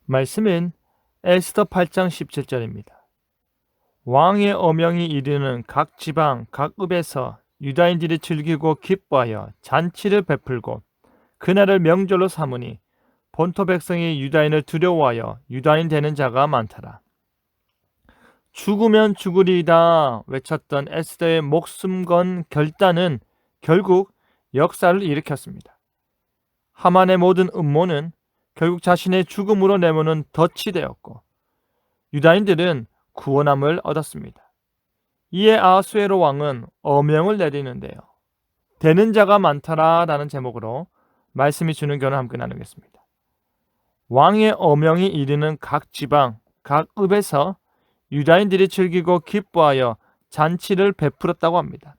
말씀은 에스더 8장 17절입니다. 왕의 어명이 이르는 각 지방 각 읍에서 유다인들이 즐기고 기뻐하여 잔치를 베풀고 그날을 명절로 삼으니 본토 백성이 유다인을 두려워하여 유다인 되는 자가 많더라. 죽으면 죽으리이다 외쳤던 에스더의 목숨 건 결단은 결국 역사를 일으켰습니다. 하만의 모든 음모는 결국 자신의 죽음으로 내모는 덫이 되었고 유다인들은 구원함을 얻었습니다. 이에 아하수에로 왕은 어명을 내리는데요. 되는 자가 많더라 라는 제목으로 말씀이 주는 교훈을 함께 나누겠습니다. 왕의 어명이 이르는 각 지방, 각 읍에서 유다인들이 즐기고 기뻐하여 잔치를 베풀었다고 합니다.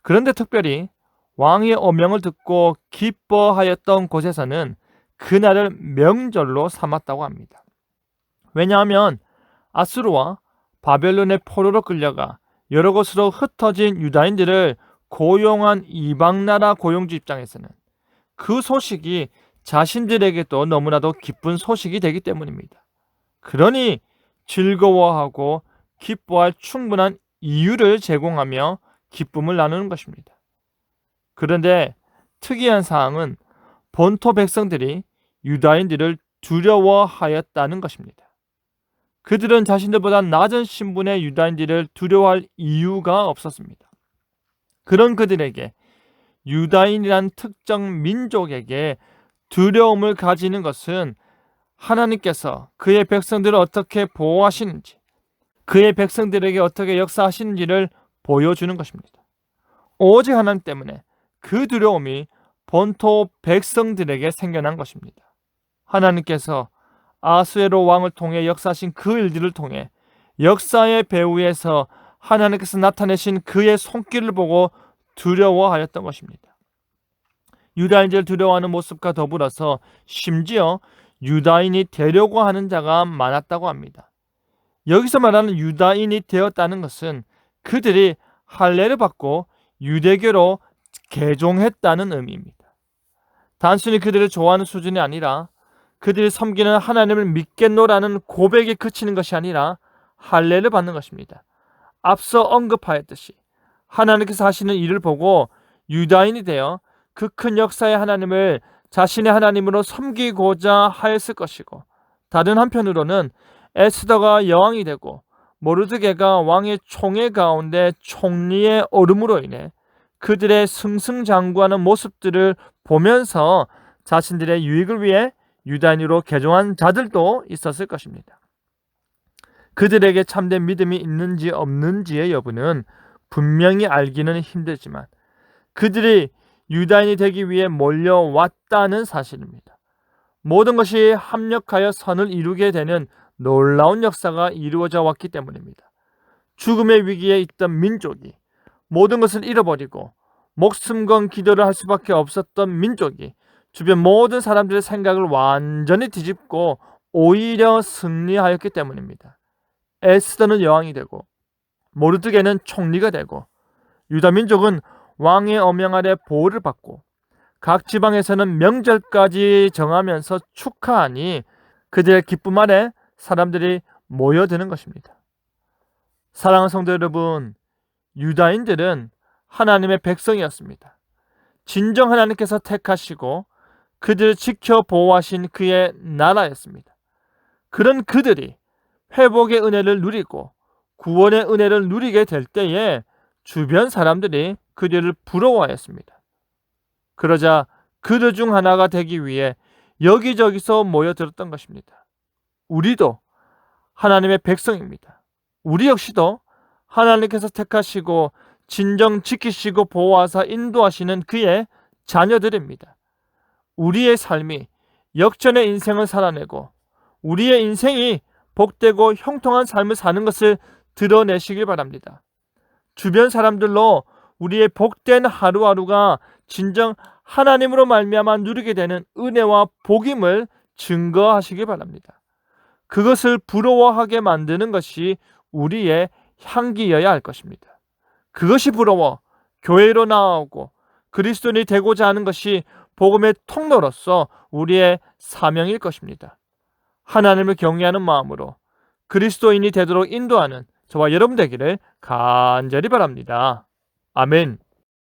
그런데 특별히 왕의 어명을 듣고 기뻐하였던 곳에서는 그날을 명절로 삼았다고 합니다. 왜냐하면 아수르와 바벨론의 포로로 끌려가 여러 곳으로 흩어진 유다인들을 고용한 이방나라 고용주 입장에서는 그 소식이 자신들에게도 너무나도 기쁜 소식이 되기 때문입니다. 그러니 즐거워하고 기뻐할 충분한 이유를 제공하며 기쁨을 나누는 것입니다. 그런데 특이한 사항은 본토 백성들이 유다인들을 두려워하였다는 것입니다. 그들은 자신들보다 낮은 신분의 유다인들을 두려워할 이유가 없었습니다. 그런 그들에게 유다인이란 특정 민족에게 두려움을 가지는 것은 하나님께서 그의 백성들을 어떻게 보호하시는지, 그의 백성들에게 어떻게 역사하시는지를 보여주는 것입니다. 오직 하나님 때문에 그 두려움이 본토 백성들에게 생겨난 것입니다. 하나님께서 아수에로 왕을 통해 역사하신 그 일들을 통해 역사의 배후에서 하나님께서 나타내신 그의 손길을 보고 두려워하였던 것입니다. 유다인들을 두려워하는 모습과 더불어서 심지어 유다인이 되려고 하는 자가 많았다고 합니다. 여기서 말하는 유다인이 되었다는 것은 그들이 할례를 받고 유대교로 개종했다는 의미입니다. 단순히 그들을 좋아하는 수준이 아니라 그들이 섬기는 하나님을 믿겠노라는 고백에 그치는 것이 아니라 할례를 받는 것입니다. 앞서 언급하였듯이 하나님께서 하시는 일을 보고 유다인이 되어 그 큰 역사의 하나님을 자신의 하나님으로 섬기고자 하였을 것이고, 다른 한편으로는 에스더가 여왕이 되고 모르드게가 왕의 총회 가운데 총리에 오름으로 인해 그들의 승승장구하는 모습들을 보면서 자신들의 유익을 위해 유다인으로 개종한 자들도 있었을 것입니다. 그들에게 참된 믿음이 있는지 없는지의 여부는 분명히 알기는 힘들지만 그들이 유다인이 되기 위해 몰려왔다는 사실입니다. 모든 것이 합력하여 선을 이루게 되는 놀라운 역사가 이루어져 왔기 때문입니다. 죽음의 위기에 있던 민족이 모든 것을 잃어버리고 목숨 건 기도를 할 수밖에 없었던 민족이 주변 모든 사람들의 생각을 완전히 뒤집고 오히려 승리하였기 때문입니다. 에스더는 여왕이 되고 모르드게는 총리가 되고 유다 민족은 왕의 어명 아래 보호를 받고 각 지방에서는 명절까지 정하면서 축하하니 그들의 기쁨 아래 사람들이 모여드는 것입니다. 사랑하는 성도 여러분, 유다인들은 하나님의 백성이었습니다. 진정 하나님께서 택하시고 그들을 지켜 보호하신 그의 나라였습니다. 그런 그들이 회복의 은혜를 누리고 구원의 은혜를 누리게 될 때에 주변 사람들이 그들을 부러워하였습니다. 그러자 그들 중 하나가 되기 위해 여기저기서 모여들었던 것입니다. 우리도 하나님의 백성입니다. 우리 역시도 하나님께서 택하시고 진정 지키시고 보호하사 인도하시는 그의 자녀들입니다. 우리의 삶이 역전의 인생을 살아내고 우리의 인생이 복되고 형통한 삶을 사는 것을 드러내시길 바랍니다. 주변 사람들로 우리의 복된 하루하루가 진정 하나님으로 말미암아 누리게 되는 은혜와 복임을 증거하시길 바랍니다. 그것을 부러워하게 만드는 것이 우리의 향기여야 할 것입니다. 그것이 부러워 교회로 나아오고 그리스도인이 되고자 하는 것이 복음의 통로로서 우리의 사명일 것입니다. 하나님을 경외하는 마음으로 그리스도인이 되도록 인도하는 저와 여러분 되기를 간절히 바랍니다. 아멘.